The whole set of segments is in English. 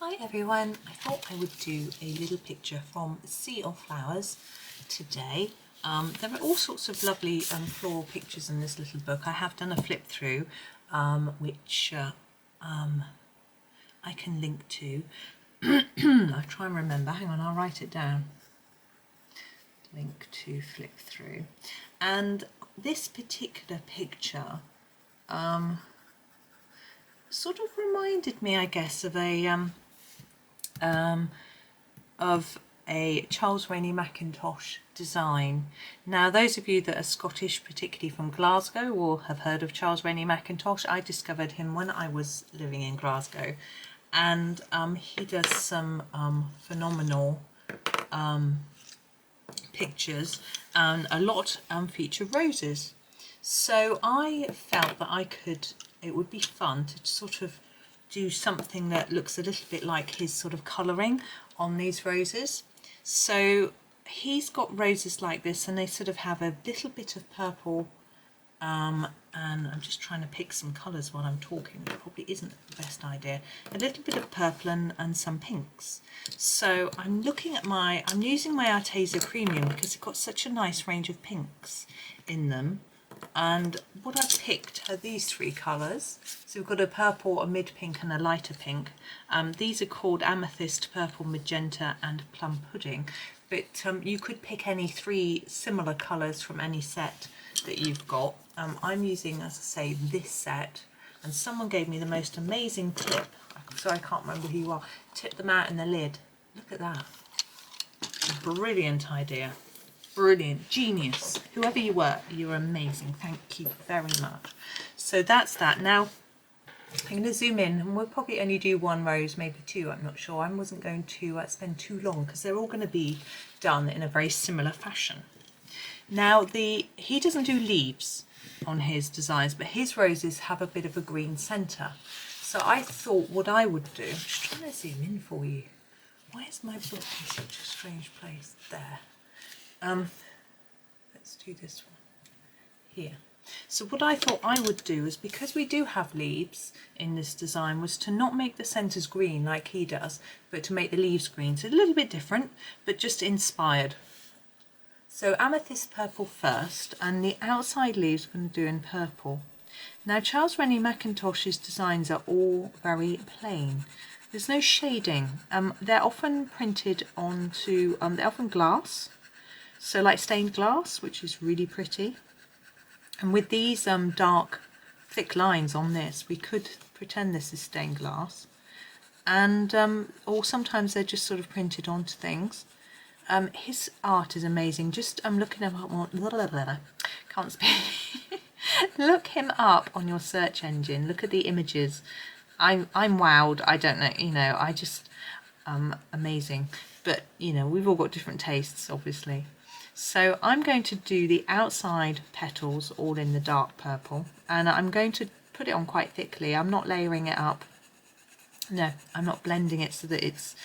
Hi everyone, I thought I would do a little picture from Sea of Flowers today. There are all sorts of lovely floral pictures in this little book. I have done a flip through which I can link to. I'll try and remember, hang on, I'll write it down. Link to flip through. And this particular picture sort of reminded me, I guess, of a Charles Rennie Mackintosh design. Now, those of you that are Scottish, particularly from Glasgow, will have heard of Charles Rennie Mackintosh. I discovered him when I was living in Glasgow, and he does some phenomenal pictures, and a lot feature roses. So I felt that it would be fun to sort of do something that looks a little bit like his sort of colouring on these roses. So he's got roses like this, and they sort of have a little bit of purple, and I'm just trying to pick some colours while I'm talking. It probably isn't the best idea. A little bit of purple and some pinks. So I'm using my Arteza Premium because it's got such a nice range of pinks in them. And what I've picked are these three colours. So we've got a purple, a mid-pink and a lighter pink. These are called Amethyst Purple, Magenta and Plum Pudding. But you could pick any three similar colours from any set that you've got. I'm using, as I say, this set. And someone gave me the most amazing tip. So I can't remember who you are. Tip them out in the lid. Look at that. Brilliant idea. Brilliant, genius. Whoever you were, you're amazing. Thank you very much. So that's that. Now I'm going to zoom in, and we'll probably only do one rose, maybe two, I'm not sure. I wasn't going to spend too long because they're all going to be done in a very similar fashion. Now he doesn't do leaves on his designs, but his roses have a bit of a green centre. So I thought what I would do, I'm just trying to zoom in for you. Why is my book in such a strange place? There. Let's do this one here. So what I thought I would do is, because we do have leaves in this design, was to not make the centres green like he does, but to make the leaves green. So a little bit different, but just inspired. So Amethyst Purple first, and the outside leaves we're going to do in purple. Now Charles Rennie Mackintosh's designs are all very plain. There's no shading. They're often printed onto, they're often glass. So like stained glass, which is really pretty. And with these dark, thick lines on this, we could pretend this is stained glass. And or sometimes they're just sort of printed onto things. His art is amazing. Just looking him up, can't speak. Look him up on your search engine. Look at the images. I'm wowed. I don't know, I just amazing. But we've all got different tastes, obviously. So I'm going to do the outside petals all in the dark purple, and I'm going to put it on quite thickly. I'm not layering it up. No, I'm not blending it so that it's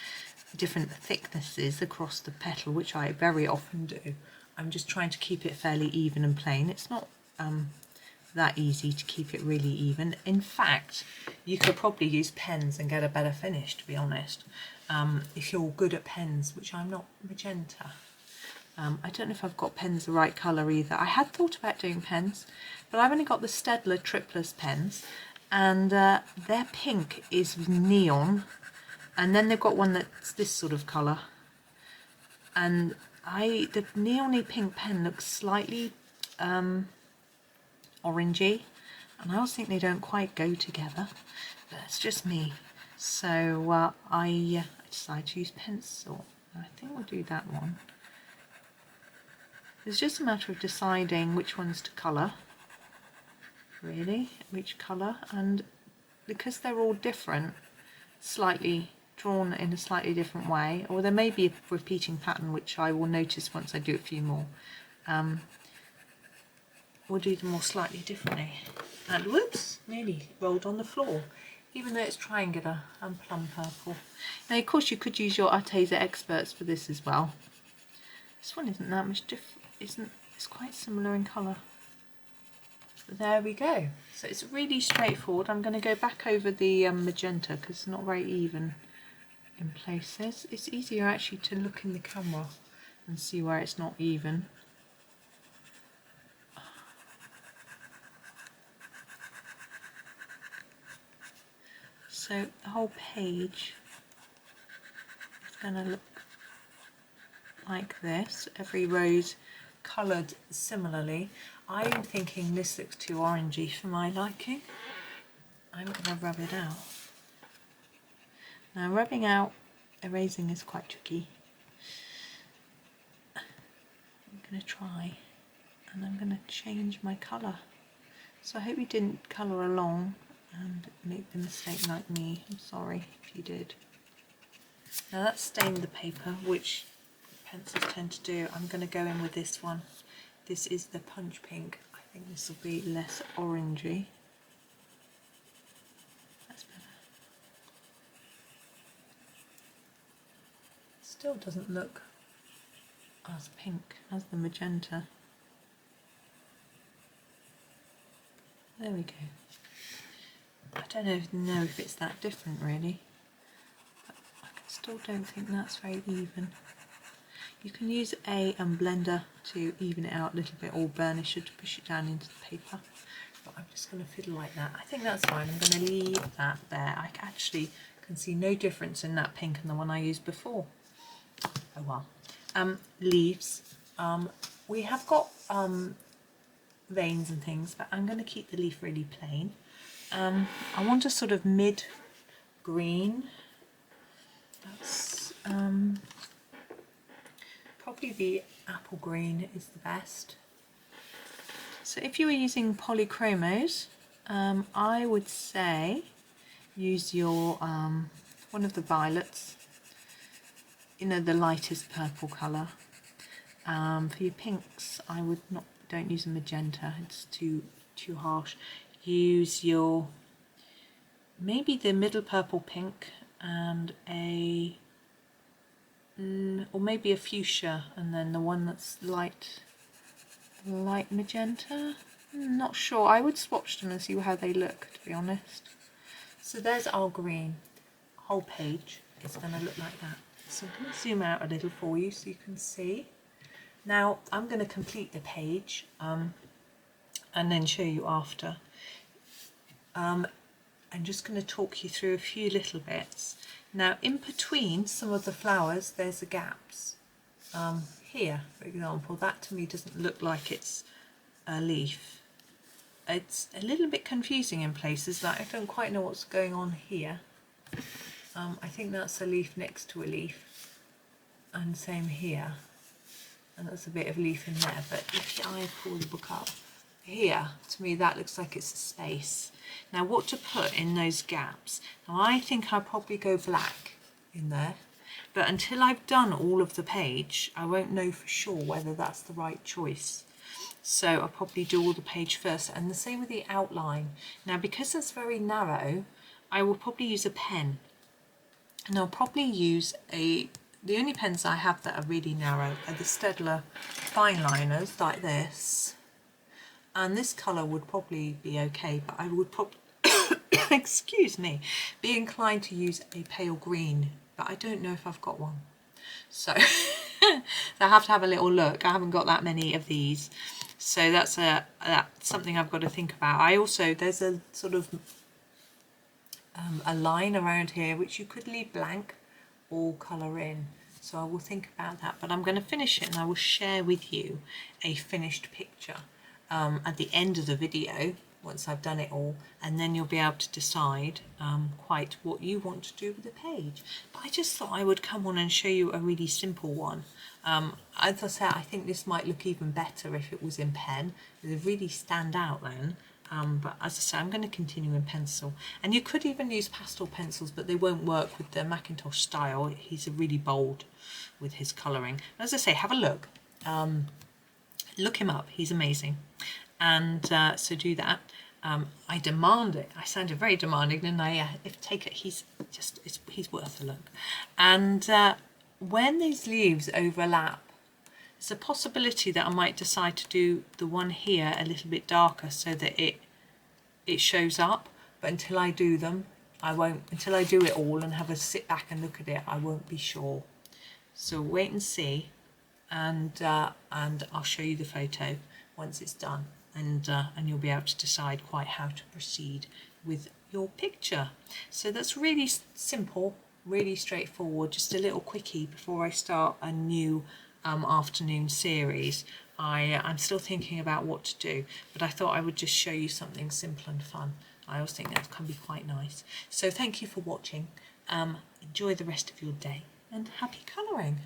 different thicknesses across the petal, which I very often do. I'm just trying to keep it fairly even and plain. It's not that easy to keep it really even. In fact, you could probably use pens and get a better finish, to be honest, if you're good at pens, which I'm not. Magenta. I don't know if I've got pens the right colour either. I had thought about doing pens, but I've only got the Staedtler Triplus pens, and their pink is neon, and then they've got one that's this sort of colour, and the neony pink pen looks slightly orangey, and I also think they don't quite go together, but that's just me. So I decided to use pencil. I think we'll do that one. It's just a matter of deciding which ones to colour, really, which colour, and because they're all different, slightly drawn in a slightly different way, or there may be a repeating pattern which I will notice once I do a few more. We'll do them all slightly differently. And whoops, nearly rolled on the floor, even though it's triangular and plum purple. Now, of course, you could use your Arteza Experts for this as well. This one isn't that much different. It's quite similar in colour. But there we go. So it's really straightforward. I'm going to go back over the magenta because it's not very even in places. It's easier actually to look in the camera and see where it's not even. So the whole page is going to look like this. Every row's coloured similarly. I'm thinking this looks too orangey for my liking. I'm going to rub it out. Now rubbing out, erasing is quite tricky. I'm going to try, and I'm going to change my colour. So I hope you didn't colour along and make the mistake like me. I'm sorry if you did. Now that's stained the paper, which pencils tend to do. I'm going to go in with this one. This is the punch pink. I think this will be less orangey. That's better. Still doesn't look as pink as the magenta. There we go. I don't know if it's that different really, but I still don't think that's very even. You can use a blender to even it out a little bit, or burnisher to push it down into the paper, but I'm just going to fiddle like that. I think that's fine. I'm going to leave that there. I actually can see no difference in that pink and the one I used before. Oh well. Leaves. We have got veins and things, but I'm going to keep the leaf really plain. I want a sort of mid green. That's probably the apple green is the best. So if you were using polychromos, I would say use your one of the violets, you know, the lightest purple colour. For your pinks, I would not, don't use a magenta, it's too harsh. Use your, maybe the middle purple pink and a, or maybe a fuchsia, and then the one that's light magenta. Not sure. I would swatch them and see how they look, to be honest. So there's our green. Whole page is going to look like that. So I'm going to zoom out a little for you so you can see. Now I'm going to complete the page and then show you after. I'm just going to talk you through a few little bits. Now in between some of the flowers there's the gaps. Here, for example, that to me doesn't look like it's a leaf. It's a little bit confusing in places, like I don't quite know what's going on here. I think that's a leaf next to a leaf, and same here, and that's a bit of leaf in there. But if I pull the book up, here, to me that looks like it's a space. Now what to put in those gaps? Now I think I'll probably go black in there, but until I've done all of the page I won't know for sure whether that's the right choice. So I'll probably do all the page first, and the same with the outline. Now because it's very narrow, I will probably use a pen, and I'll probably use the only pens I have that are really narrow are the Staedtler fine liners like this. And this colour would probably be okay, but I would probably, excuse me, be inclined to use a pale green, but I don't know if I've got one. So I have to have a little look. I haven't got that many of these. So that's something I've got to think about. I also, there's a sort of a line around here which you could leave blank or colour in. So I will think about that, but I'm going to finish it and I will share with you a finished picture at the end of the video once I've done it all, and then you'll be able to decide quite what you want to do with the page. But I just thought I would come on and show you a really simple one. As I said, I think this might look even better if it was in pen. It would really stand out then. But as I say, I'm going to continue in pencil, and you could even use pastel pencils, but they won't work with the Mackintosh style. He's really bold with his colouring. As I say, have a look. Look him up, he's amazing. And so do that. I demand it. I sounded very demanding, didn't I? If take it, he's worth a look. And when these leaves overlap, there's a possibility that I might decide to do the one here a little bit darker so that it shows up. But until I do them, I won't, until I do it all and have a sit back and look at it, I won't be sure. So wait and see, and I'll show you the photo once it's done, and you'll be able to decide quite how to proceed with your picture. So that's really simple, really straightforward, just a little quickie before I start a new afternoon series. I'm still thinking about what to do, but I thought I would just show you something simple and fun. I always think that can be quite nice. So thank you for watching. Enjoy the rest of your day and happy colouring.